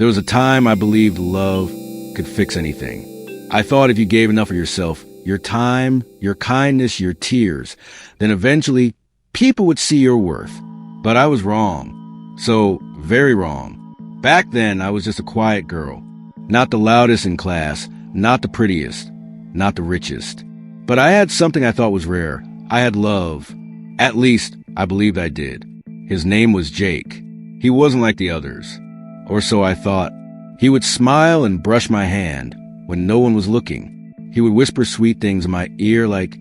There was a time I believed love could fix anything. I thought if you gave enough of yourself, your time, your kindness, your tears, then eventually people would see your worth. But I was wrong. So, very wrong. Back then, I was just a quiet girl. Not the loudest in class, not the prettiest, not the richest. But I had something I thought was rare. I had love. At least, I believed I did. His name was Jake. He wasn't like the others. Or so I thought. He would smile and brush my hand when no one was looking. He would whisper sweet things in my ear like,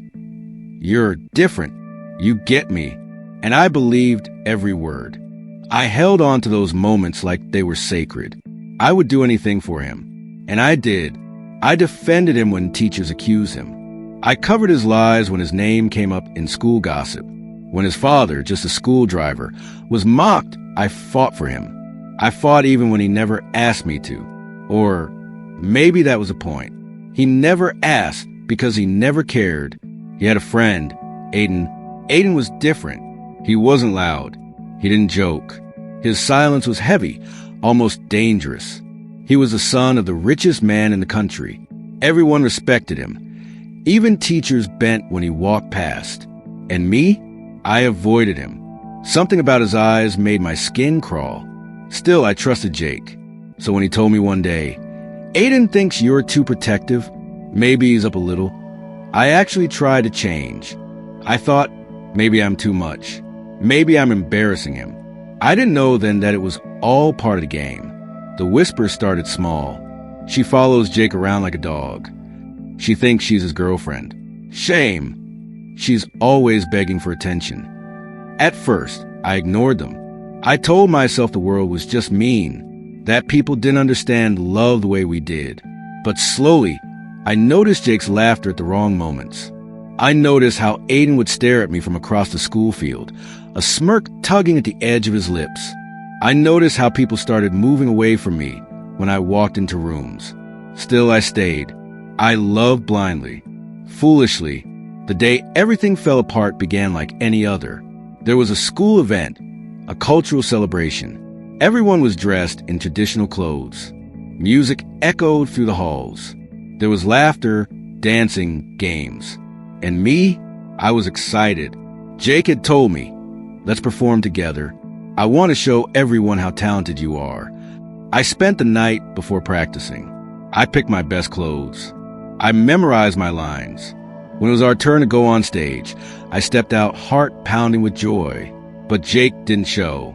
"You're different. You get me." And I believed every word. I held on to those moments like they were sacred. I would do anything for him. And I did. I defended him when teachers accused him. I covered his lies when his name came up in school gossip. When his father, just a school driver, was mocked, I fought for him. I fought even when he never asked me to. Or maybe that was the point. He never asked because he never cared. He had a friend, Aiden. Aiden was different. He wasn't loud. He didn't joke. His silence was heavy, almost dangerous. He was the son of the richest man in the country. Everyone respected him. Even teachers bent when he walked past. And me? I avoided him. Something about his eyes made my skin crawl. Still, I trusted Jake. So when he told me one day, "Aiden thinks you're too protective. Maybe he's up a little," I actually tried to change. I thought, maybe I'm too much. Maybe I'm embarrassing him. I didn't know then that it was all part of the game. The whisper started small. She follows Jake around like a dog. She thinks she's his girlfriend. Shame. She's always begging for attention. At first, I ignored them. I told myself the world was just mean, that people didn't understand love the way we did. But slowly, I noticed Jake's laughter at the wrong moments. I noticed how Aiden would stare at me from across the school field, a smirk tugging at the edge of his lips. I noticed how people started moving away from me when I walked into rooms. Still, I stayed. I loved blindly, foolishly. The day everything fell apart began like any other. There was a school event, a cultural celebration. Everyone was dressed in traditional clothes. Music echoed through the halls. There was laughter, dancing, games. And me? I was excited. Jake had told me, "Let's perform together. I want to show everyone how talented you are." I spent the night before practicing. I picked my best clothes. I memorized my lines. When it was our turn to go on stage, I stepped out heart pounding with joy. But Jake didn't show.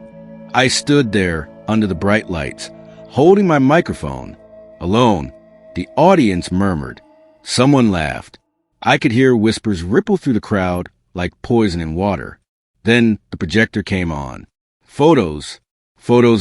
I stood there under the bright lights, holding my microphone. Alone, the audience murmured. Someone laughed. I could hear whispers ripple through the crowd like poison in water. Then the projector came on. Photos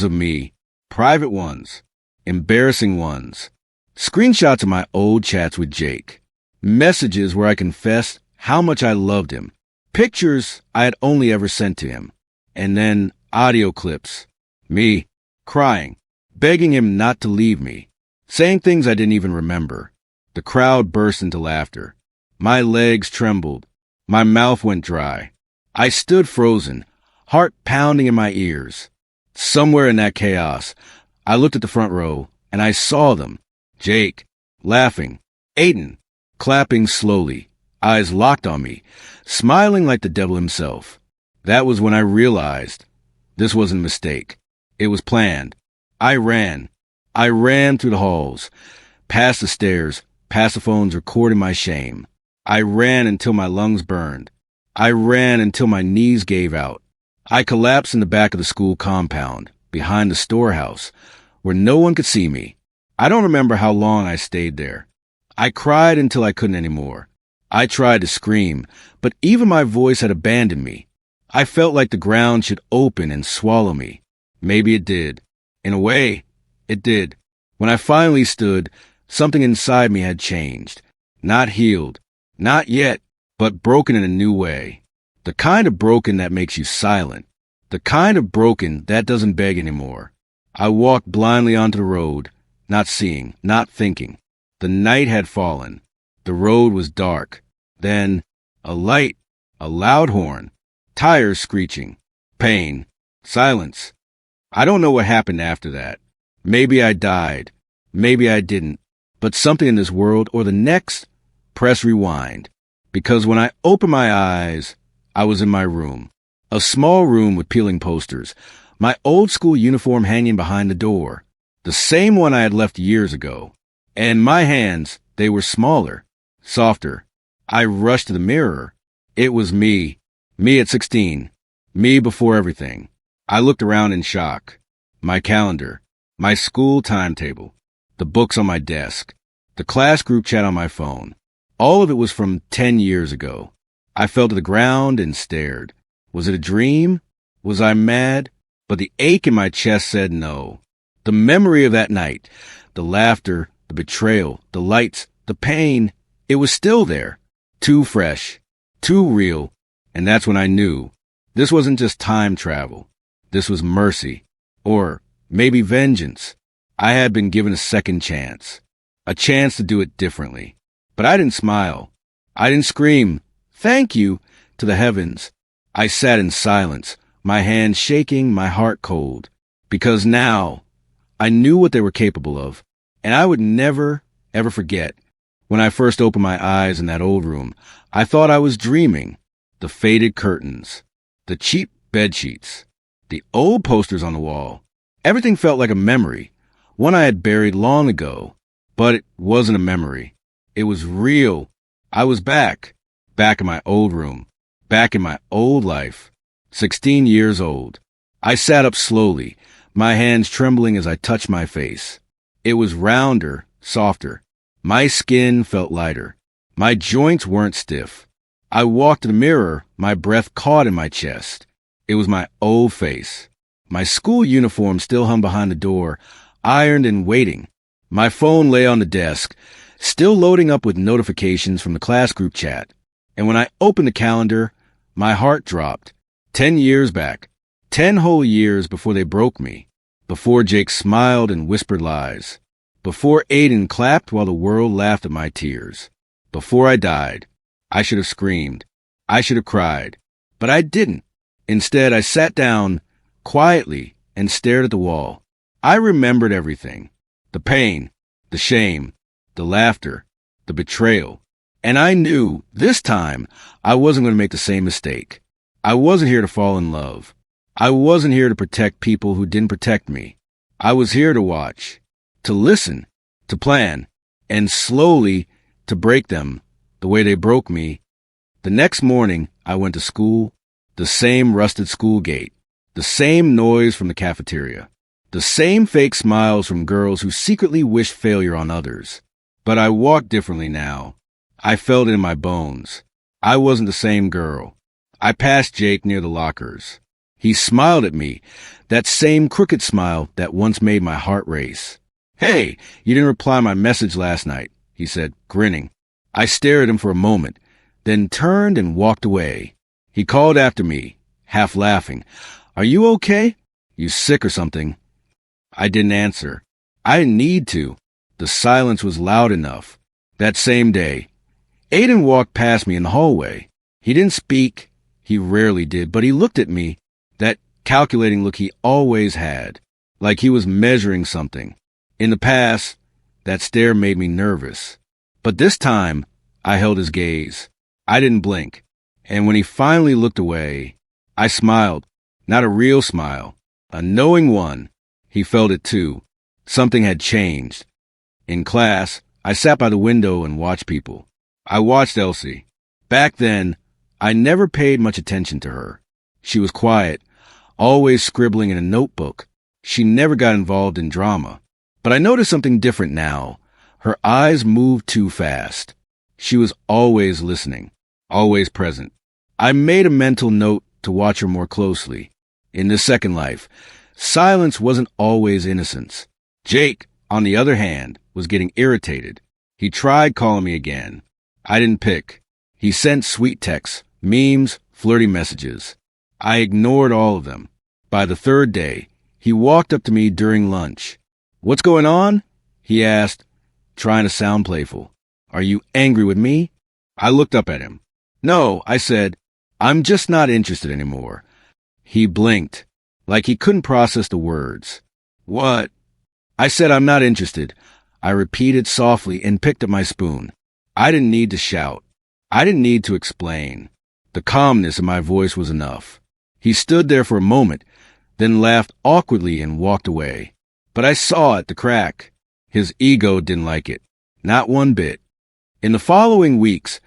of me, private ones, embarrassing ones, screenshots of my old chats with Jake, messages where I confessed how much I loved him, pictures I had only ever sent to him, and then audio clips, me crying, begging him not to leave me, saying things I didn't even remember. The crowd burst into laughter. My legs trembled. My mouth went dry. I stood frozen, heart pounding in my ears. Somewhere in that chaos, I looked at the front row, and I saw them. Jake, laughing. Aiden, clapping slowly, eyes locked on me, smiling like the devil himself. That was when I realized this wasn't a mistake. It was planned. I ran. I ran through the halls, past the stairs, past the phones recording my shame. I ran until my lungs burned. I ran until my knees gave out. I collapsed in the back of the school compound, behind the storehouse, where no one could see me. I don't remember how long I stayed there. I cried until I couldn't anymore. I tried to scream, but even my voice had abandoned me. I felt like the ground should open and swallow me. Maybe it did. In a way, it did. When I finally stood, something inside me had changed. Not healed. Not yet, but broken in a new way. The kind of broken that makes you silent. The kind of broken that doesn't beg anymore. I walked blindly onto the road, not seeing, not thinking. The night had fallen. The road was dark. Then, a light, a loud horn, tires screeching, pain, silence. I don't know what happened after that. Maybe I died. Maybe I didn't. But something in this world or the next, press rewind. Because when I opened my eyes, I was in my room. A small room with peeling posters. My old school uniform hanging behind the door. The same one I had left years ago. And my hands, they were smaller, softer. I rushed to the mirror. It was me. Me at 16. Me before everything. I looked around in shock. My calendar. My school timetable. The books on my desk. The class group chat on my phone. All of it was from 10 years ago. I fell to the ground and stared. Was it a dream? Was I mad? But the ache in my chest said no. The memory of that night, the laughter, the betrayal, the lights, the pain, it was still there. Too fresh, too real. And that's when I knew this wasn't just time travel. This was mercy. Or maybe vengeance. I had been given a second chance. A chance to do it differently. But I didn't smile. I didn't scream, "Thank you," to the heavens. I sat in silence, my hands shaking, my heart cold. Because now, I knew what they were capable of. And I would never, ever forget. When I first opened my eyes in that old room, I thought I was dreaming. The faded curtains, the cheap bedsheets, the old posters on the wall. Everything felt like a memory, one I had buried long ago. But it wasn't a memory. It was real. I was back in my old room, back in my old life, 16 years old. I sat up slowly, my hands trembling as I touched my face. It was rounder, softer. My skin felt lighter. My joints weren't stiff. I walked to the mirror, my breath caught in my chest. It was my old face. My school uniform still hung behind the door, ironed and waiting. My phone lay on the desk, still loading up with notifications from the class group chat. And when I opened the calendar, my heart dropped. 10 years back. 10 whole years before they broke me. Before Jake smiled and whispered lies. Before Aiden clapped while the world laughed at my tears. Before I died. I should have screamed. I should have cried. But I didn't. Instead, I sat down quietly and stared at the wall. I remembered everything. The pain, the shame, the laughter, the betrayal. And I knew this time I wasn't going to make the same mistake. I wasn't here to fall in love. I wasn't here to protect people who didn't protect me. I was here to watch, to listen, to plan, and slowly to break them the way they broke me. The next morning, I went to school, the same rusted school gate, the same noise from the cafeteria, the same fake smiles from girls who secretly wished failure on others. But I walked differently now. I felt it in my bones. I wasn't the same girl. I passed Jake near the lockers. He smiled at me, that same crooked smile that once made my heart race. "Hey, you didn't reply my message last night," he said, grinning. I stared at him for a moment, then turned and walked away. He called after me, half laughing, "Are you okay? You sick or something?" I didn't answer. I didn't need to. The silence was loud enough. That same day, Aiden walked past me in the hallway. He didn't speak. He rarely did, but he looked at me, that calculating look he always had, like he was measuring something. In the past, that stare made me nervous. But this time, I held his gaze. I didn't blink. And when he finally looked away, I smiled. Not a real smile, a knowing one. He felt it too. Something had changed. In class, I sat by the window and watched people. I watched Elsie. Back then, I never paid much attention to her. She was quiet, always scribbling in a notebook. She never got involved in drama. But I noticed something different now. Her eyes moved too fast. She was always listening, always present. I made a mental note to watch her more closely. In this second life, silence wasn't always innocence. Jake, on the other hand, was getting irritated. He tried calling me again. I didn't pick. He sent sweet texts, memes, flirty messages. I ignored all of them. By the third day, he walked up to me during lunch. "What's going on?" he asked, trying to sound playful. "Are you angry with me?" I looked up at him. "No," I said. "I'm just not interested anymore." He blinked, like he couldn't process the words. "What?" I said I'm not interested. I repeated softly and picked up my spoon. I didn't need to shout. I didn't need to explain. The calmness in my voice was enough. He stood there for a moment, then laughed awkwardly and walked away. But I saw at the crack. His ego didn't like it. Not one bit. In the following weeks,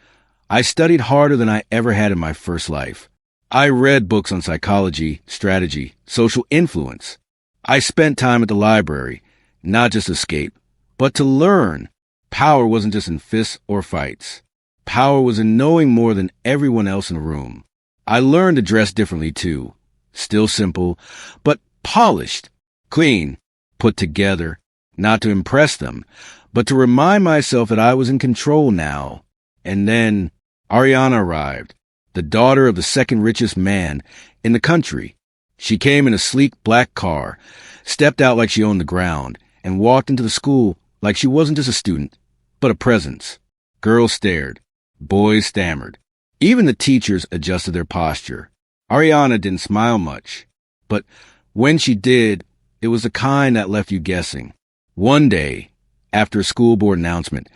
I studied harder than I ever had in my first life. I read books on psychology, strategy, social influence. I spent time at the library, not just to escape, but to learn. Power wasn't just in fists or fights. Power was in knowing more than everyone else in the room. I learned to dress differently too. Still simple, but polished, clean, put together, not to impress them, but to remind myself that I was in control now. And then Ariana arrived, the daughter of the second richest man in the country. She came in a sleek black car, stepped out like she owned the ground, and walked into the school like she wasn't just a student, but a presence. Girls stared. Boys stammered. Even the teachers adjusted their posture. Ariana didn't smile much, but when she did, it was the kind that left you guessing. One day, after a school board announcement,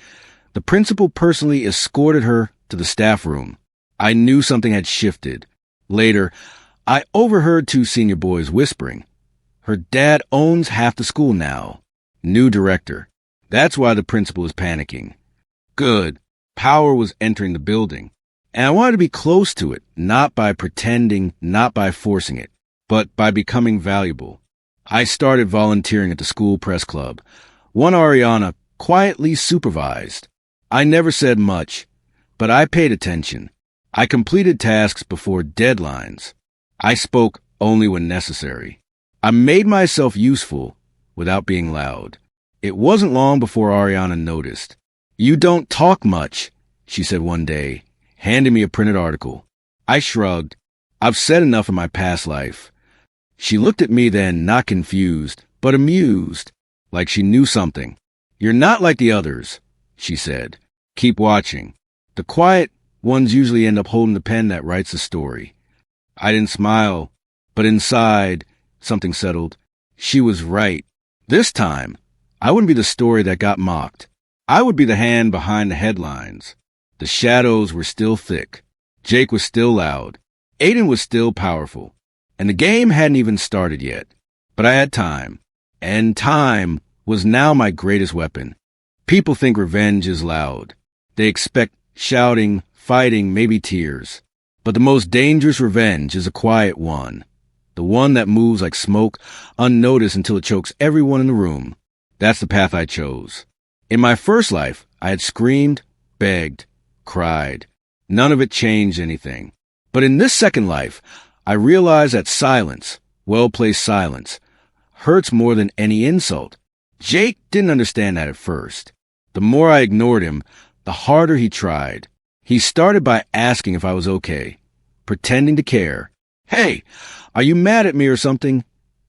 the principal personally escorted her to the staff room. I knew something had shifted. Later, I overheard two senior boys whispering. Her dad owns half the school now. New director. That's why the principal is panicking. Good. Power was entering the building. And I wanted to be close to it, not by pretending, not by forcing it, but by becoming valuable. I started volunteering at the school press club. One Ariana quietly supervised. I never said much, but I paid attention. I completed tasks before deadlines. I spoke only when necessary. I made myself useful without being loud. It wasn't long before Ariana noticed. "You don't talk much," she said one day, handing me a printed article. I shrugged. I've said enough in my past life. She looked at me then, not confused, but amused, like she knew something. "You're not like the others," she said. "Keep watching. The quiet ones usually end up holding the pen that writes the story." I didn't smile, but inside, something settled. She was right. This time, I wouldn't be the story that got mocked. I would be the hand behind the headlines. The shadows were still thick. Jake was still loud. Aiden was still powerful. And the game hadn't even started yet. But I had time. And time was now my greatest weapon. People think revenge is loud. They expect shouting, fighting, maybe tears. But the most dangerous revenge is a quiet one. The one that moves like smoke, unnoticed until it chokes everyone in the room. That's the path I chose. In my first life, I had screamed, begged, cried. None of it changed anything. But in this second life, I realized that silence, well-placed silence, hurts more than any insult. Jake didn't understand that at first. The more I ignored him, the harder he tried. He started by asking if I was okay, pretending to care. "Hey, are you mad at me or something?"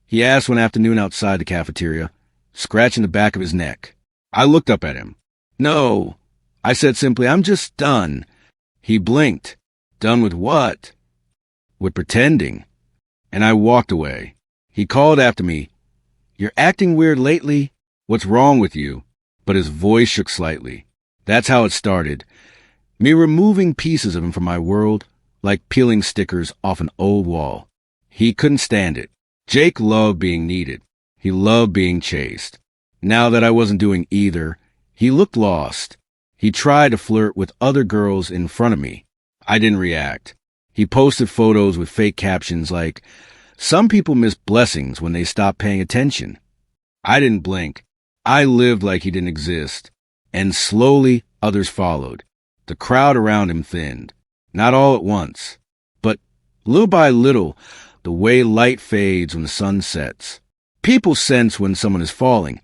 he asked one afternoon outside the cafeteria, scratching the back of his neck. I looked up at him. "No," I said simply, "I'm just done." He blinked. "Done with what?" "With pretending." And I walked away. He called after me, "You're acting weird lately. What's wrong with you?" But his voice shook slightly. That's how it started. Me removing pieces of him from my world, like peeling stickers off an old wall. He couldn't stand it. Jake loved being needed. He loved being chased. Now that I wasn't doing either, he looked lost. He tried to flirt with other girls in front of me. I didn't react. He posted photos with fake captions like, "Some people miss blessings when they stop paying attention." I didn't blink. I lived like he didn't exist. And slowly, others followed. The crowd around him thinned. Not all at once, but little by little, the way light fades when the sun sets. People sense when someone is falling,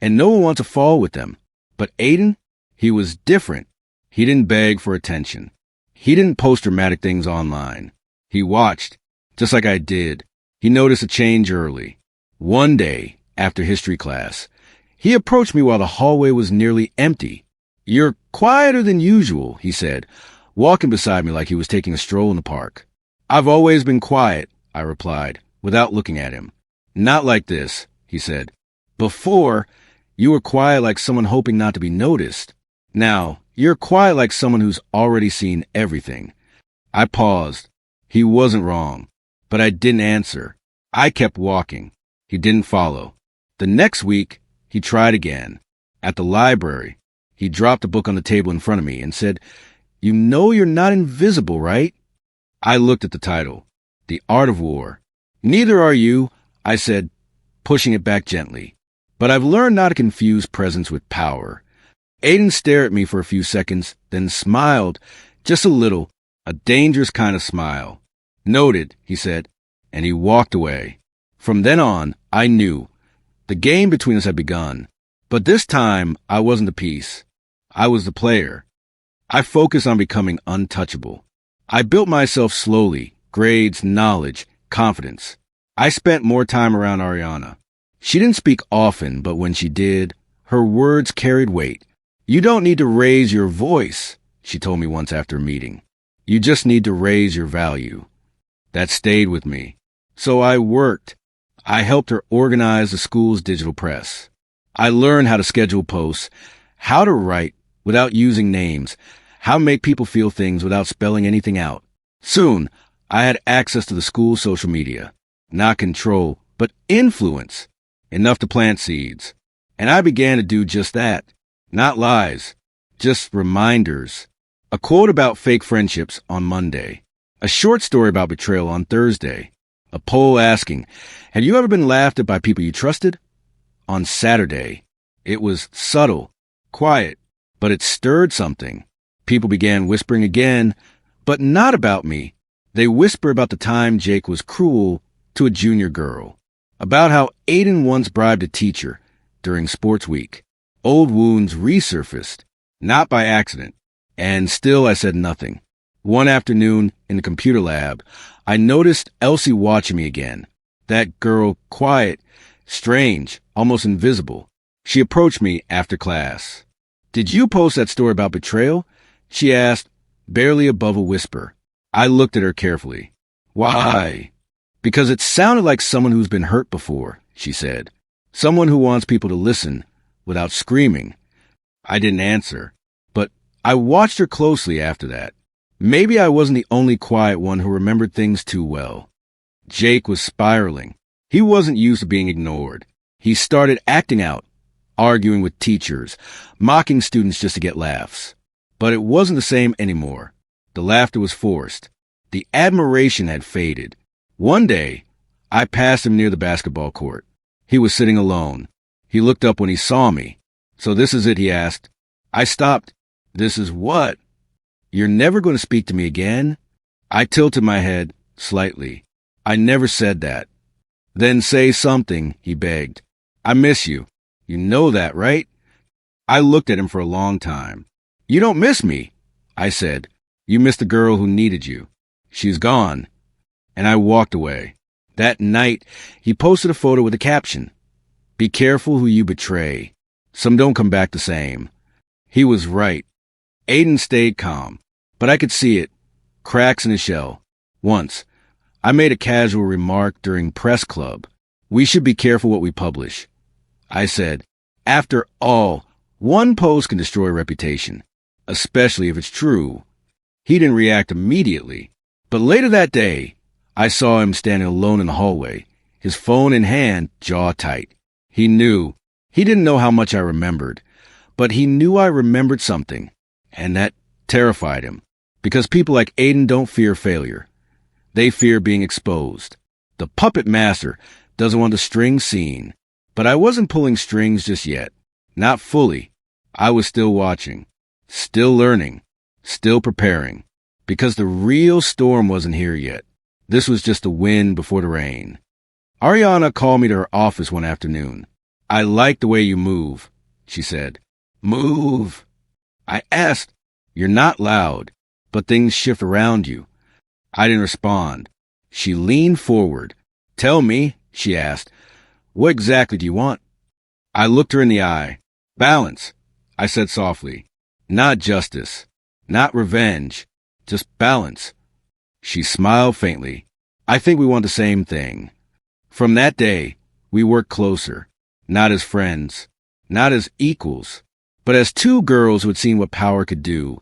and no one wants to fall with them. But Aiden, he was different. He didn't beg for attention. He didn't post dramatic things online. He watched, just like I did. He noticed a change early. One day, after history class, he approached me while the hallway was nearly empty. "You're quieter than usual," he said, walking beside me like he was taking a stroll in the park. "I've always been quiet," I replied, without looking at him. "Not like this," he said. Before, you were quiet like someone hoping not to be noticed. Now, you're quiet like someone who's already seen everything. I paused. He wasn't wrong, but I didn't answer. I kept walking. He didn't follow. The next week, he tried again. At the library, he dropped a book on the table in front of me and said, "You know you're not invisible, right?" I looked at the title, The Art of War. "Neither are you," I said, pushing it back gently. But I've learned not to confuse presence with power. Aiden stared at me for a few seconds, then smiled, just a little, a dangerous kind of smile. "Noted," he said, and he walked away. From then on, I knew. The game between us had begun. But this time, I wasn't the piece. I was the player. I focused on becoming untouchable. I built myself slowly, grades, knowledge, confidence. I spent more time around Ariana. She didn't speak often, but when she did, her words carried weight. "You don't need to raise your voice," she told me once after a meeting. "You just need to raise your value." That stayed with me. So I worked. I helped her organize the school's digital press. I learned how to schedule posts, how to write without using names, how to make people feel things without spelling anything out. Soon, I had access to the school's social media. Not control, but influence. Enough to plant seeds. And I began to do just that. Not lies, just reminders. A quote about fake friendships on Monday. A short story about betrayal on Thursday. A poll asking, "Have you ever been laughed at by people you trusted?" On Saturday. It was subtle, quiet, but it stirred something. People began whispering again, but not about me. They whispered about the time Jake was cruel to a junior girl. About how Aiden once bribed a teacher during sports week. Old wounds resurfaced, not by accident. And still I said nothing. One afternoon in the computer lab, I noticed Elsie watching me again. That girl, quiet, strange, almost invisible. She approached me after class. "Did you post that story about betrayal?" she asked, barely above a whisper. I looked at her carefully. "Why?" "Because it sounded like someone who's been hurt before," she said. "Someone who wants people to listen without screaming." I didn't answer, but I watched her closely after that. Maybe I wasn't the only quiet one who remembered things too well. Jake was spiraling. He wasn't used to being ignored. He started acting out, arguing with teachers, mocking students just to get laughs. But it wasn't the same anymore. The laughter was forced. The admiration had faded. One day, I passed him near the basketball court. He was sitting alone. He looked up when he saw me. "So this is it?" he asked. I stopped. "This is what?" "You're never going to speak to me again?" I tilted my head slightly. "I never said that." "Then say something," he begged. "I miss you. You know that, right?" I looked at him for a long time. "You don't miss me," I said. "You miss the girl who needed you. She's gone." And I walked away. That night, he posted a photo with a caption, "Be careful who you betray. Some don't come back the same." He was right. Aiden stayed calm, but I could see it, cracks in his shell. Once, I made a casual remark during press club. "We should be careful what we publish." I said, "After all, one post can destroy a reputation, especially if it's true." He didn't react immediately, but later that day, I saw him standing alone in the hallway, his phone in hand, jaw tight. He knew. He didn't know how much I remembered, but he knew I remembered something, and that terrified him, because people like Aiden don't fear failure. They fear being exposed. The puppet master doesn't want the strings seen, but I wasn't pulling strings just yet. Not fully. I was still watching, still learning, still preparing, because the real storm wasn't here yet. This was just the wind before the rain. Ariana called me to her office one afternoon. "I like the way you move," she said. "Move?" I asked. "You're not loud, but things shift around you." I didn't respond. She leaned forward. "Tell me," she asked. "What exactly do you want?" I looked her in the eye. "Balance," I said softly. "Not justice. Not revenge. Just balance." She smiled faintly. "I think we want the same thing." From that day, we worked closer. not as friends, not as equals, but as two girls who had seen what power could do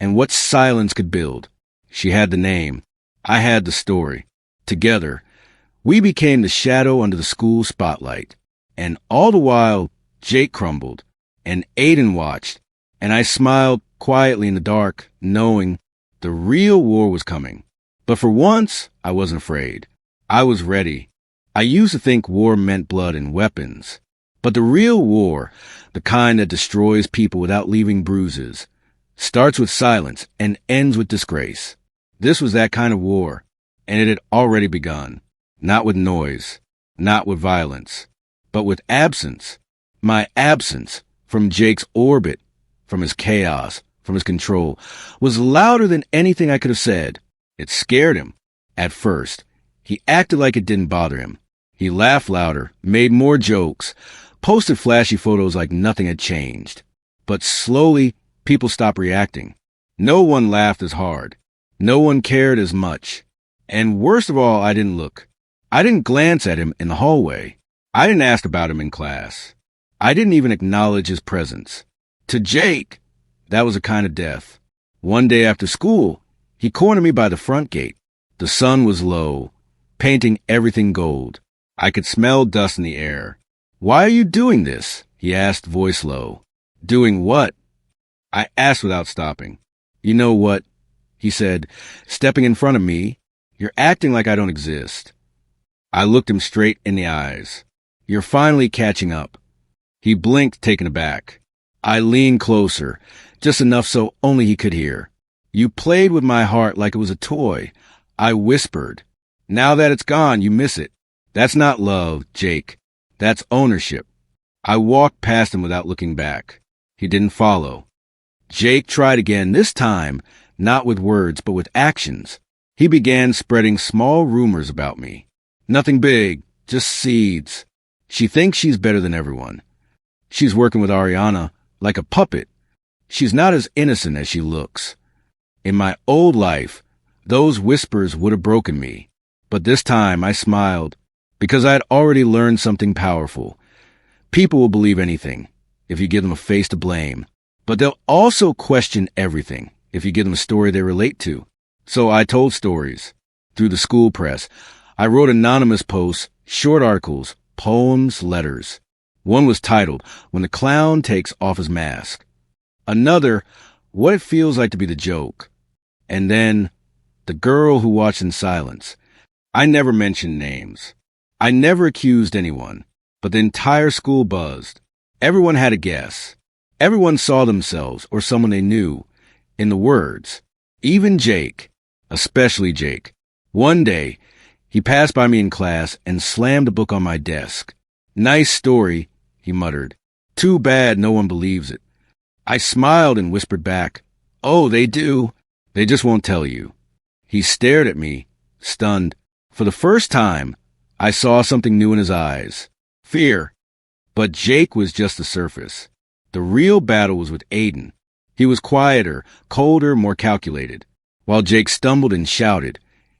and what silence could build. She had the name. I had the story. Together, we became the shadow under the school spotlight. And all the while, Jake crumbled, and Aiden watched, and I smiled quietly in the dark, knowing the real war was coming. But for once, I wasn't afraid. I was ready. I used to think war meant blood and weapons. But the real war, the kind that destroys people without leaving bruises, starts with silence and ends with disgrace. This was that kind of war, and it had already begun. Not with noise, not with violence, but with absence. My absence from Jake's orbit, from his chaos, from his control, was louder than anything I could have said. It scared him. At first, he acted like it didn't bother him. He laughed louder, made more jokes, posted flashy photos like nothing had changed. But slowly, people stopped reacting. No one laughed as hard. No one cared as much. And worst of all, I didn't look. I didn't glance at him in the hallway. I didn't ask about him in class. I didn't even acknowledge his presence. To Jake, that was a kind of death. One day after school, he cornered me by the front gate. The sun was low, painting everything gold. I could smell dust in the air. "Why are you doing this?" he asked, voice low. "Doing what?" I asked without stopping. "You know what?" he said, stepping in front of me. "You're acting like I don't exist." I looked him straight in the eyes. "You're finally catching up." He blinked, taken aback. I leaned closer, just enough so only he could hear. "You played with my heart like it was a toy." I whispered. "Now that it's gone, you miss it. That's not love, Jake. That's ownership." I walked past him without looking back. He didn't follow. Jake tried again, this time, not with words, but with actions. He began spreading small rumors about me. Nothing big, just seeds. She thinks she's better than everyone. She's working with Ariana like a puppet. She's not as innocent as she looks. In my old life, those whispers would have broken me. But this time I smiled because I had already learned something powerful. People will believe anything if you give them a face to blame, but they'll also question everything if you give them a story they relate to. So I told stories through the school press. I wrote anonymous posts, short articles, poems, letters. One was titled, "When the Clown Takes Off His Mask." Another, "What It Feels Like to Be the Joke." And then, "The Girl Who Watched in Silence." I never mentioned names. I never accused anyone, but the entire school buzzed. Everyone had a guess. Everyone saw themselves, or someone they knew, in the words. Even Jake, especially Jake. One day, he passed by me in class and slammed a book on my desk. "Nice story," he muttered. "Too bad no one believes it." I smiled and whispered back, "Oh, they do. They just won't tell you." He stared at me, stunned. For the first time, I saw something new in his eyes. Fear. But Jake was just the surface. The real battle was with Aiden. He was quieter, colder, more calculated. While Jake stumbled and shouted,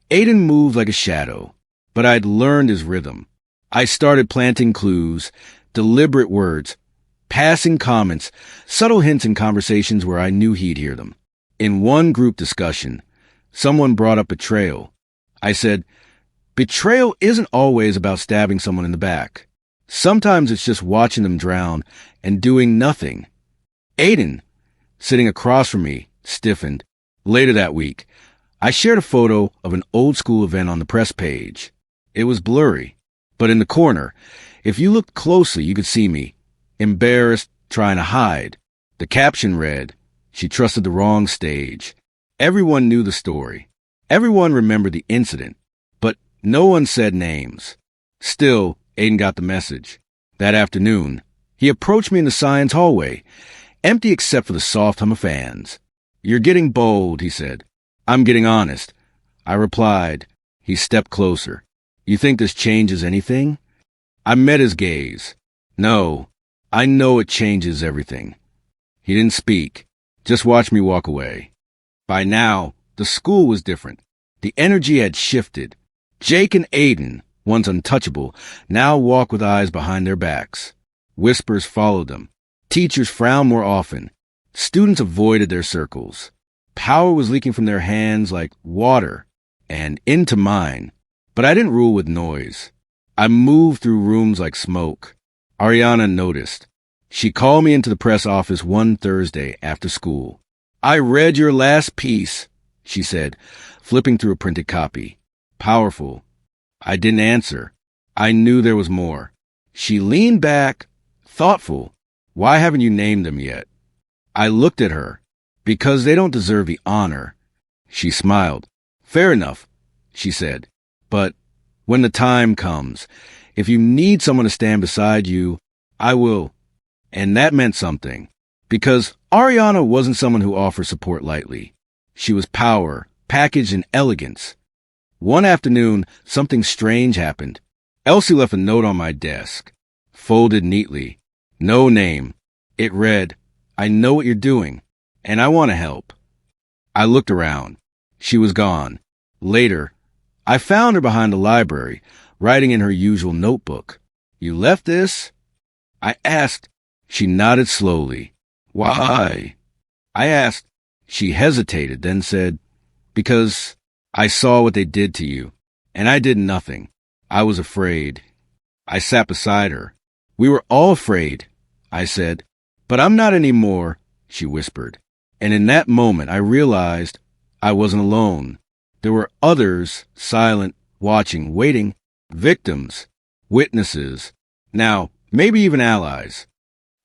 Aiden moved like a shadow. But I'd learned his rhythm. I started planting clues, deliberate words, passing comments, subtle hints in conversations where I knew he'd hear them. In one group discussion, someone brought up betrayal. I said, "Betrayal isn't always about stabbing someone in the back. Sometimes it's just watching them drown and doing nothing." Aiden, sitting across from me, stiffened. Later that week, I shared a photo of an old school event on the press page. It was blurry, but in the corner, if you looked closely, you could see me, embarrassed, trying to hide. The caption read, "She trusted the wrong stage." Everyone knew the story. Everyone remembered the incident, but no one said names. Still, Aiden got the message. That afternoon, he approached me in the science hallway, empty except for the soft hum of fans. "You're getting bold," he said. "I'm getting honest." I replied. He stepped closer. "You think this changes anything?" I met his gaze. "No, I know it changes everything." He didn't speak, just watched me walk away. By now, the school was different. The energy had shifted. Jake and Aiden, once untouchable, now walked with eyes behind their backs. Whispers followed them. Teachers frowned more often. Students avoided their circles. Power was leaking from their hands like water and into mine. But I didn't rule with noise. I moved through rooms like smoke. Ariana noticed. She called me into the press office one Thursday after school. "I read your last piece," she said, flipping through a printed copy. Powerful. I didn't answer. I knew there was more. She leaned back, thoughtful. "Why haven't you named them yet?" I looked at her. "Because they don't deserve the honor." She smiled. "Fair enough," she said. "But when the time comes, if you need someone to stand beside you, I will." And that meant something. Because Ariana wasn't someone who offered support lightly. She was power, packaged in elegance. One afternoon, something strange happened. Elsie left a note on my desk, folded neatly. No name. It read, "I know what you're doing, and I want to help." I looked around. She was gone. Later, I found her behind the library, writing in her usual notebook. "You left this?" I asked. She nodded slowly. "Why?" I asked. She hesitated, then said, "Because I saw what they did to you, and I did nothing. I was afraid." I sat beside her. "We were all afraid," I said. "But I'm not anymore," she whispered. And in that moment, I realized I wasn't alone. There were others, silent, watching, waiting, victims, witnesses, now maybe even allies.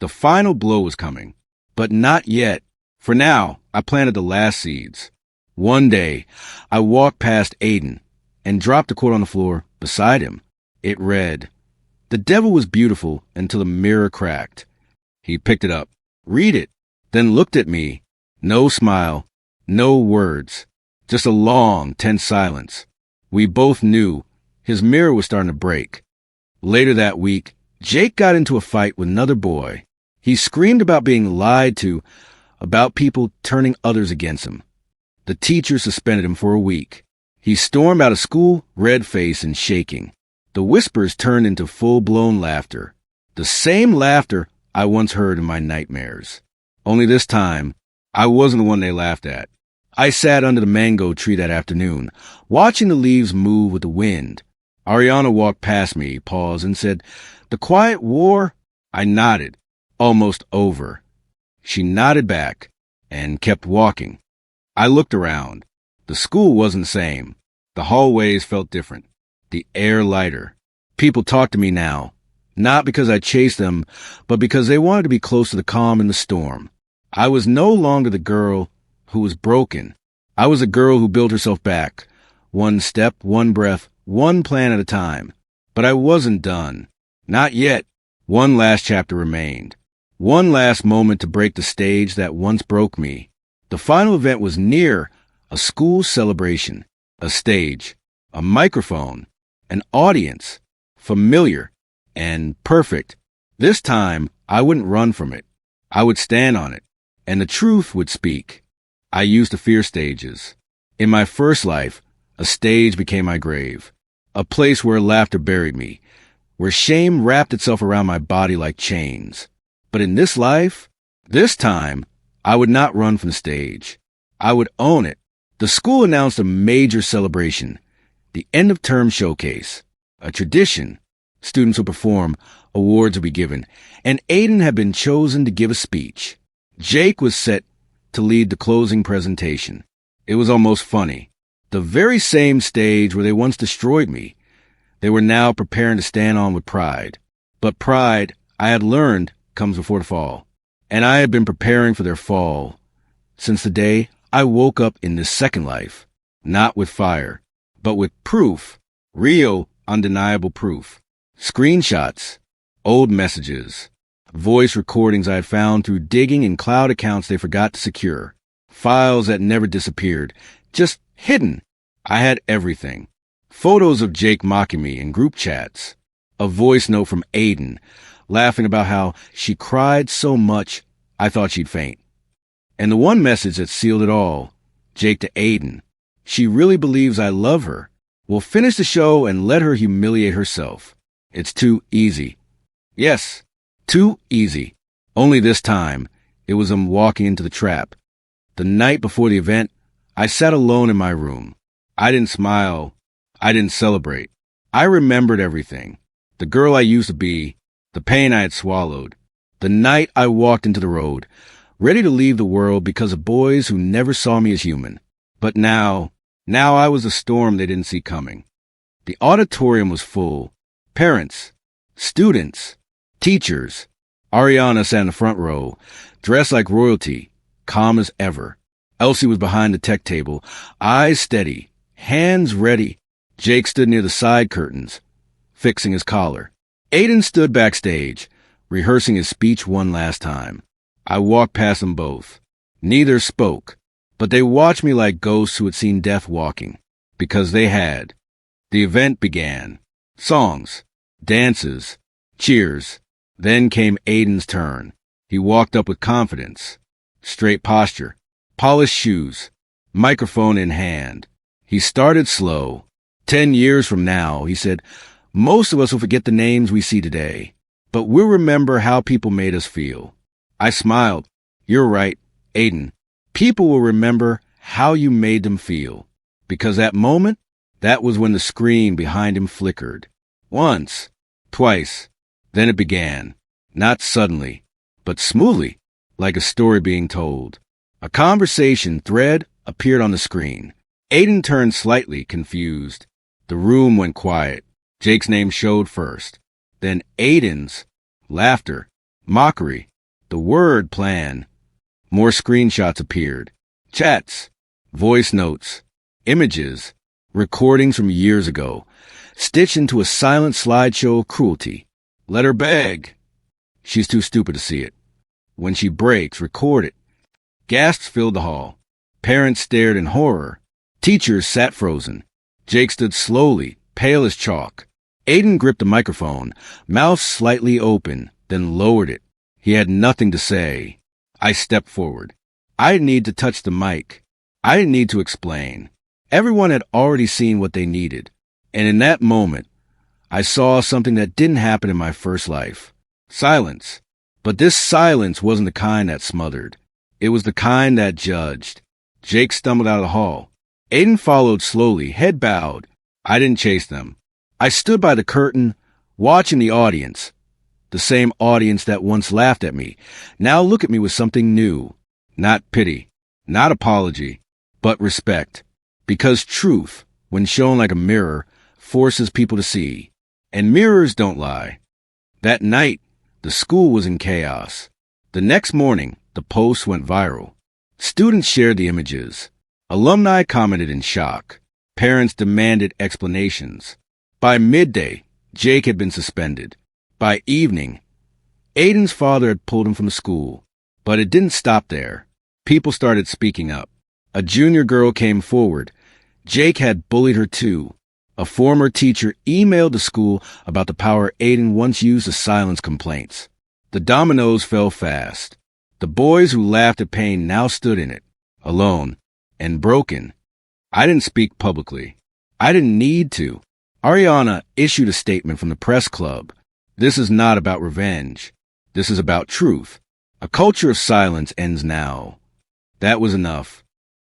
The final blow was coming, but not yet. For now, I planted the last seeds. One day, I walked past Aiden and dropped a quote on the floor beside him. It read, "The devil was beautiful until the mirror cracked." He picked it up, read it, then looked at me. No smile, no words, just a long, tense silence. We both knew his mirror was starting to break. Later that week, Jake got into a fight with another boy. He screamed about being lied to, about people turning others against him. The teacher suspended him for a week. He stormed out of school, red-faced and shaking. The whispers turned into full-blown laughter. The same laughter I once heard in my nightmares. Only this time, I wasn't the one they laughed at. I sat under the mango tree that afternoon, watching the leaves move with the wind. Ariana walked past me, paused, and said, "The quiet war?" I nodded. "Almost over." She nodded back and kept walking. I looked around. The school wasn't the same. The hallways felt different. The air lighter. People talked to me now, not because I chased them, but because they wanted to be close to the calm in the storm. I was no longer the girl who was broken. I was a girl who built herself back, one step, one breath, one plan at a time. But I wasn't done. Not yet. One last chapter remained. One last moment to break the stage that once broke me. The final event was near, a school celebration, a stage, a microphone, an audience, familiar and perfect. This time, I wouldn't run from it. I would stand on it, and the truth would speak. I used to fear stages. In my first life, a stage became my grave, a place where laughter buried me, where shame wrapped itself around my body like chains. But in this life, this time, I would not run from the stage. I would own it. The school announced a major celebration, the end-of-term showcase, a tradition. Students would perform, awards would be given, and Aiden had been chosen to give a speech. Jake was set to lead the closing presentation. It was almost funny. The very same stage where they once destroyed me, they were now preparing to stand on with pride. But pride, I had learned, comes before the fall. And I had been preparing for their fall since the day I woke up in this second life, not with fire, but with proof, real, undeniable proof. Screenshots, old messages, voice recordings I had found through digging in cloud accounts they forgot to secure, files that never disappeared, just hidden. I had everything. Photos of Jake mocking me in group chats, a voice note from Aiden, laughing about how she cried so much I thought she'd faint. And the one message that sealed it all, Jake to Aiden. She really believes I love her. We'll finish the show and let her humiliate herself. It's too easy. Yes, Too easy. Only this time, it was walking into the trap. The night before the event, I sat alone in my room. I didn't smile. I didn't celebrate. I remembered everything. The girl I used to be, the pain I had swallowed, the night I walked into the road, ready to leave the world because of boys who never saw me as human. But now I was a storm they didn't see coming. The auditorium was full. Parents, students, teachers. Ariana sat in the front row, dressed like royalty, calm as ever. Elsie was behind the tech table, eyes steady, hands ready. Jake stood near the side curtains, fixing his collar. Aiden stood backstage, rehearsing his speech one last time. I walked past them both. Neither spoke, but they watched me like ghosts who had seen death walking, because they had. The event began. Songs, dances, cheers. Then came Aiden's turn. He walked up with confidence, straight posture, polished shoes, microphone in hand. He started slow. 10 years from now, he said, most of us will forget the names we see today, but we'll remember how people made us feel. I smiled. You're right, Aiden. People will remember how you made them feel, because that moment, that was when the screen behind him flickered. Once, twice, then it began. Not suddenly, but smoothly, like a story being told. A conversation thread appeared on the screen. Aiden turned slightly confused. The room went quiet. Jake's name showed first. Then Aiden's. Laughter. Mockery. The word plan. More screenshots appeared. Chats. Voice notes. Images. Recordings from years ago. Stitched into a silent slideshow of cruelty. Let her beg. She's too stupid to see it. When she breaks, record it. Gasps filled the hall. Parents stared in horror. Teachers sat frozen. Jake stood slowly, pale as chalk. Aiden gripped the microphone, mouth slightly open, then lowered it. He had nothing to say. I stepped forward. I didn't need to touch the mic. I didn't need to explain. Everyone had already seen what they needed. And in that moment, I saw something that didn't happen in my first life. Silence. But this silence wasn't the kind that smothered. It was the kind that judged. Jake stumbled out of the hall. Aiden followed slowly, head bowed. I didn't chase them. I stood by the curtain, watching the audience. The same audience that once laughed at me, now look at me with something new. Not pity, not apology, but respect. Because truth, when shown like a mirror, forces people to see. And mirrors don't lie. That night, the school was in chaos. The next morning, the post went viral. Students shared the images. Alumni commented in shock. Parents demanded explanations. By midday, Jake had been suspended. By evening, Aiden's father had pulled him from the school. But it didn't stop there. People started speaking up. A junior girl came forward. Jake had bullied her too. A former teacher emailed the school about the power Aiden once used to silence complaints. The dominoes fell fast. The boys who laughed at pain now stood in it, alone and broken. I didn't speak publicly. I didn't need to. Ariana issued a statement from the press club. This is not about revenge. This is about truth. A culture of silence ends now. That was enough.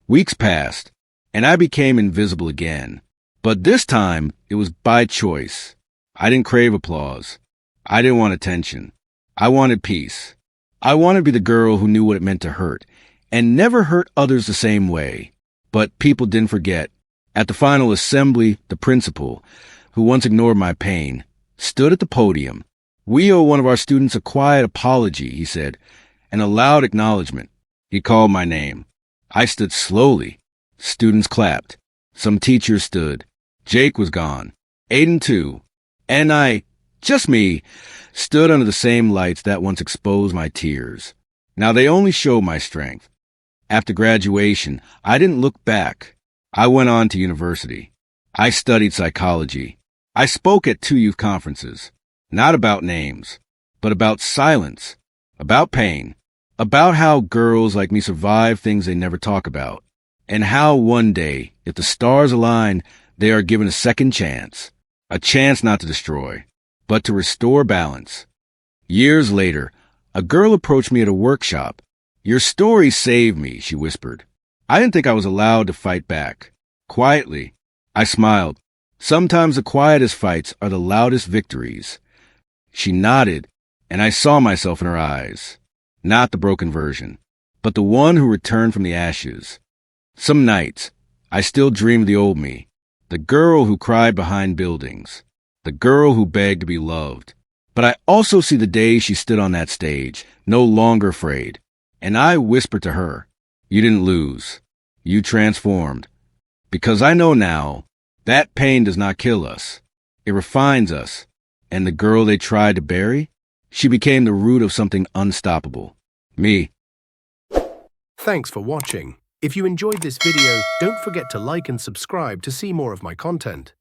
Weeks passed, and I became invisible again. But this time, it was by choice. I didn't crave applause. I didn't want attention. I wanted peace. I wanted to be the girl who knew what it meant to hurt, and never hurt others the same way. But people didn't forget. At the final assembly, the principal, who once ignored my pain, stood at the podium. We owe one of our students a quiet apology, he said, and a loud acknowledgement. He called my name. I stood slowly. Students clapped. Some teachers stood. Jake was gone. Aiden too. And I, just me, stood under the same lights that once exposed my tears. Now they only showed my strength. After graduation, I didn't look back. I went on to university. I studied psychology. I spoke at 2 youth conferences, not about names, but about silence, about pain, about how girls like me survive things they never talk about, and how one day, if the stars align, they are given a second chance, a chance not to destroy, but to restore balance. Years later, a girl approached me at a workshop. "Your story saved me," she whispered. I didn't think I was allowed to fight back. Quietly, I smiled. Sometimes the quietest fights are the loudest victories. She nodded, and I saw myself in her eyes. Not the broken version, but the one who returned from the ashes. Some nights, I still dream of the old me, the girl who cried behind buildings, the girl who begged to be loved. But I also see the day she stood on that stage, no longer afraid, and I whispered to her, "You didn't lose. You transformed." Because I know now, that pain does not kill us. It refines us. And the girl they tried to bury, she became the root of something unstoppable. Me. Thanks for watching. If you enjoyed this video, don't forget to like and subscribe to see more of my content.